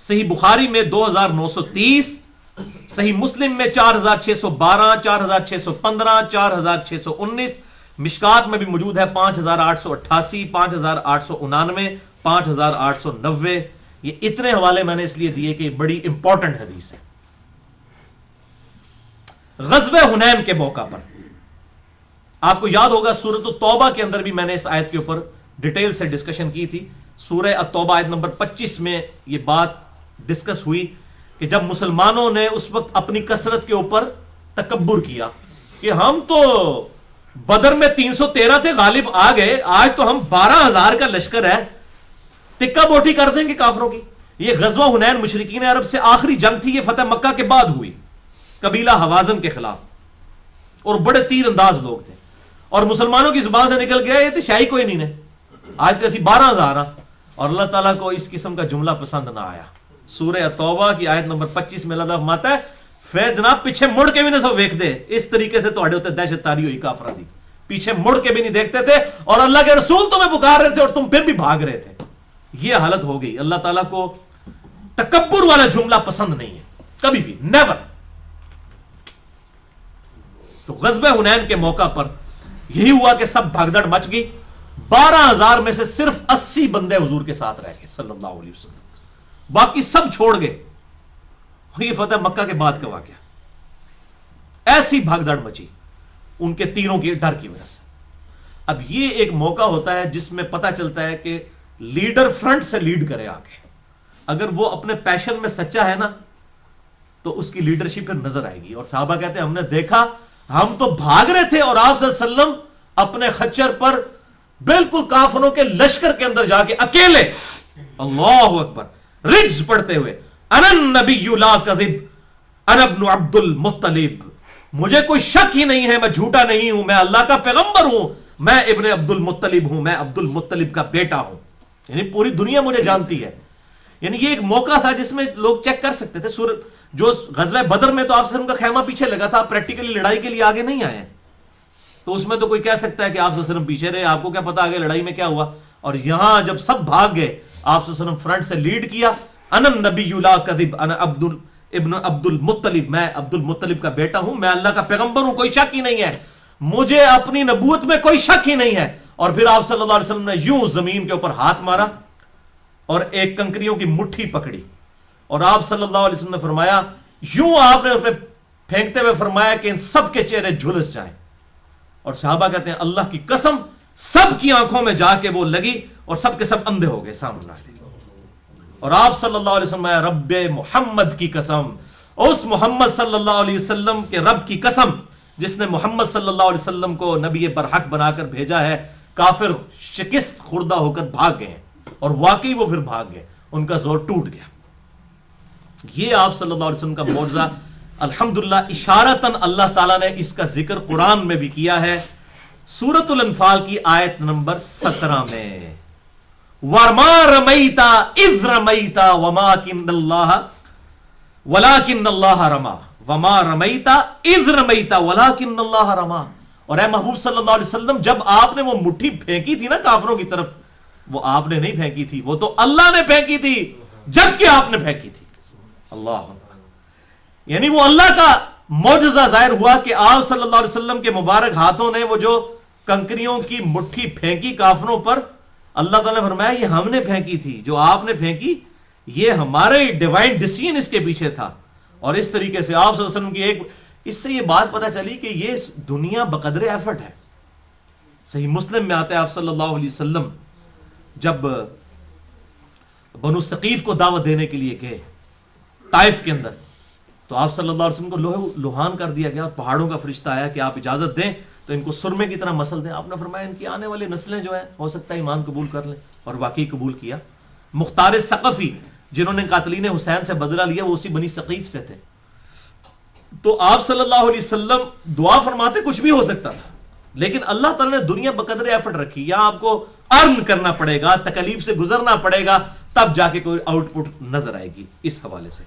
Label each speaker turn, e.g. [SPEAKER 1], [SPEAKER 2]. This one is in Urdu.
[SPEAKER 1] صحیح بخاری میں 2930، صحیح مسلم میں 4612، 4615، 4619، مشکات میں بھی موجود ہے 5888، 5889، 5890۔ یہ اتنے حوالے میں نے اس لیے دیے کہ بڑی امپورٹنٹ حدیث ہے۔ غزوہ حنین کے موقع پر آپ کو یاد ہوگا سورۃ التوبہ کے اندر بھی میں نے اس آیت کے اوپر ڈیٹیل سے ڈسکشن کی تھی۔ سورہ التوبہ آیت نمبر 25 میں یہ بات ڈسکس ہوئی کہ جب مسلمانوں نے اس وقت اپنی کثرت کے اوپر تکبر کیا کہ ہم تو بدر میں 313 تھے، غالب آ گئے، آج تو ہم 12,000 کا لشکر ہے، تکہ بوٹی کر دیں گے کافروں کی۔ یہ غزوہ حنین مشرکین عرب سے آخری جنگ تھی، یہ فتح مکہ کے بعد ہوئی قبیلہ حوازن کے خلاف، اور بڑے تیر انداز لوگ تھے، اور مسلمانوں کی زبان سے نکل گیا یہ تو شاہی کوئی نہیں نے، آج تو اسی 12,000 ہاں، اور اللہ تعالیٰ کو اس قسم کا جملہ پسند نہ آیا۔ سورہ التوبہ کی آیت نمبر 25 میں اللہ فرماتا ہے پھر جناب پیچھے مڑ کے بھی نہ سو ویکھ دے، اس طریقے سے تہاڈے اوتے دہشت تاری ہوئی کافراں دی، پیچھے مڑ کے بھی نہیں دیکھتے تھے، اور اللہ کے رسول تمہیں پکار رہے تھے اور تم پھر بھی بھاگ رہے تھے۔ یہ حالت ہو گئی۔ اللہ تعالیٰ کو تکبر والا جملہ پسند نہیں ہے کبھی بھی، نیور۔ تو غزوہ حنین کے موقع پر یہی ہوا کہ سب بھگدڑ مچ گئی، 12,000 میں سے صرف 80 بندے حضور کے ساتھ رہ گئے صلی اللہ علیہ وسلم، باقی سب چھوڑ گئے۔ یہ فتح مکہ کے بعد کا واقعہ، ایسی بھگدڑ مچی ان کے تیروں کے ڈر کی وجہ سے۔ اب یہ ایک موقع ہوتا ہے جس میں پتہ چلتا ہے کہ لیڈر فرنٹ سے لیڈ کرے آگے، اگر وہ اپنے پیشن میں سچا ہے نا تو اس کی لیڈرشپ پھر نظر آئے گی۔ اور صحابہ کہتے ہیں ہم نے دیکھا، ہم تو بھاگ رہے تھے اور آپ صلی اللہ علیہ وسلم اپنے خچر پر بالکل کافروں کے لشکر کے اندر جا کے اکیلے اللہ اکبر رجز پڑھتے ہوئے انا النبی لا کذب انا ابن عبد المطلب، مجھے کوئی شک ہی نہیں ہے، میں جھوٹا نہیں ہوں، میں اللہ کا پیغمبر ہوں، میں ابن عبد المطلب ہوں، میں عبد المطلب کا بیٹا ہوں۔ یعنی پوری دنیا مجھے جانتی ہے۔ یعنی یہ ایک موقع تھا جس میں لوگ چیک کر سکتے تھے۔ جو غزوہ بدر میں تو آپ وسلم کا خیمہ پیچھے لگا تھا، پریکٹیکلی لڑائی کے لیے آگے نہیں آئے، تو اس میں تو کوئی کہہ سکتا ہے کہ آپ وسلم پیچھے رہے، آپ کو کیا پتا آگے لڑائی میں کیا ہوا۔ اور یہاں جب سب بھاگ گئے، آپ وسلم فرنٹ سے لیڈ کیا، انا النبی لا کذب انا ابن عبد المطلب، میں عبد المطلب کا بیٹا ہوں، میں اللہ کا پیغمبر ہوں، کوئی شک ہی نہیں ہے، مجھے اپنی نبوت میں کوئی شک ہی نہیں ہے۔ اور پھر آپ صلی اللہ علیہ وسلم نے یوں زمین کے اوپر ہاتھ مارا اور ایک کنکریوں کی مٹھی پکڑی، اور آپ صلی اللہ علیہ وسلم نے فرمایا، یوں آپ نے اس پہ پھینکتے ہوئے فرمایا کہ ان سب کے چہرے جھلس جائیں۔ اور صحابہ کہتے ہیں اللہ کی قسم سب کی آنکھوں میں جا کے وہ لگی اور سب کے سب اندھے ہو گئے سامنے۔ اور آپ صلی اللہ علیہ وسلم رب محمد کی قسم، اس محمد صلی اللہ علیہ وسلم کے رب کی قسم جس نے محمد صلی اللہ علیہ وسلم کو نبی برحق بنا کر بھیجا ہے، کافر شکست خوردہ ہو کر بھاگ گئے ہیں، اور واقعی وہ پھر بھاگ گئے، ان کا زور ٹوٹ گیا۔ یہ آپ صلی اللہ علیہ وسلم کا معجزہ الحمدللہ اشارتاً اللہ تعالیٰ نے اس کا ذکر قرآن میں بھی کیا ہے، سورۃ الانفال کی آیت نمبر 17 میں، وَمَا رَمَيْتَ إِذْ رَمَيْتَ وَلَٰكِنَّ اللَّهَ رَمَىٰ وَمَا رَمَيْتَ إِذْ رَمَيْتَ وَلَٰكِنَّ اللَّهَ رَمَىٰ۔ اور اے محبوب صلی اللہ علیہ وسلم جب آپ نے وہ مٹھی پھینکی تھی نا کافروں کی طرف، وہ آپ نے نہیں پھینکی تھی، وہ تو اللہ نے پھینکی تھی جب کہ آپ نے پھینکی تھی۔ اللہ، یعنی وہ اللہ کا معجزہ ظاہر ہوا کہ آپ صلی اللہ علیہ وسلم کے مبارک ہاتھوں نے وہ جو کنکریوں کی مٹھی پھینکی کافروں پر، اللہ تعالیٰ نے فرمایا یہ ہم نے پھینکی تھی، جو آپ نے پھینکی یہ ہمارے ڈیوائن ڈیسیژن اس کے پیچھے تھا۔ اور اس طریقے سے آپ صلی اللہ علیہ وسلم کی ایک، اس سے یہ بات پتہ چلی کہ یہ دنیا بقدر ایفرٹ ہے۔ صحیح مسلم میں آتا ہے آپ صلی اللہ علیہ وسلم جب بنو ثقیف کو دعوت دینے کے لیے گئے طائف کے اندر، تو آپ صلی اللہ علیہ وسلم کو لوہان کر دیا گیا، اور پہاڑوں کا فرشتہ آیا کہ آپ اجازت دیں تو ان کو سرمے کی طرح مسل دیں۔ آپ نے فرمایا ان کی آنے والی نسلیں جو ہیں ہو سکتا ہے ایمان قبول کر لیں، اور واقعی قبول کیا۔ مختار ثقفی جنہوں نے قاتلین حسین سے بدلہ لیا وہ اسی بنی ثقیف سے تھے۔ تو آپ صلی اللہ علیہ وسلم دعا فرماتے کچھ بھی ہو سکتا تھا، لیکن اللہ تعالیٰ نے دنیا بقدر ایفرٹ رکھی، یا آپ کو ارن کرنا پڑے گا، تکلیف سے گزرنا پڑے گا، تب جا کے کوئی آؤٹ پٹ نظر آئے گی۔ اس حوالے سے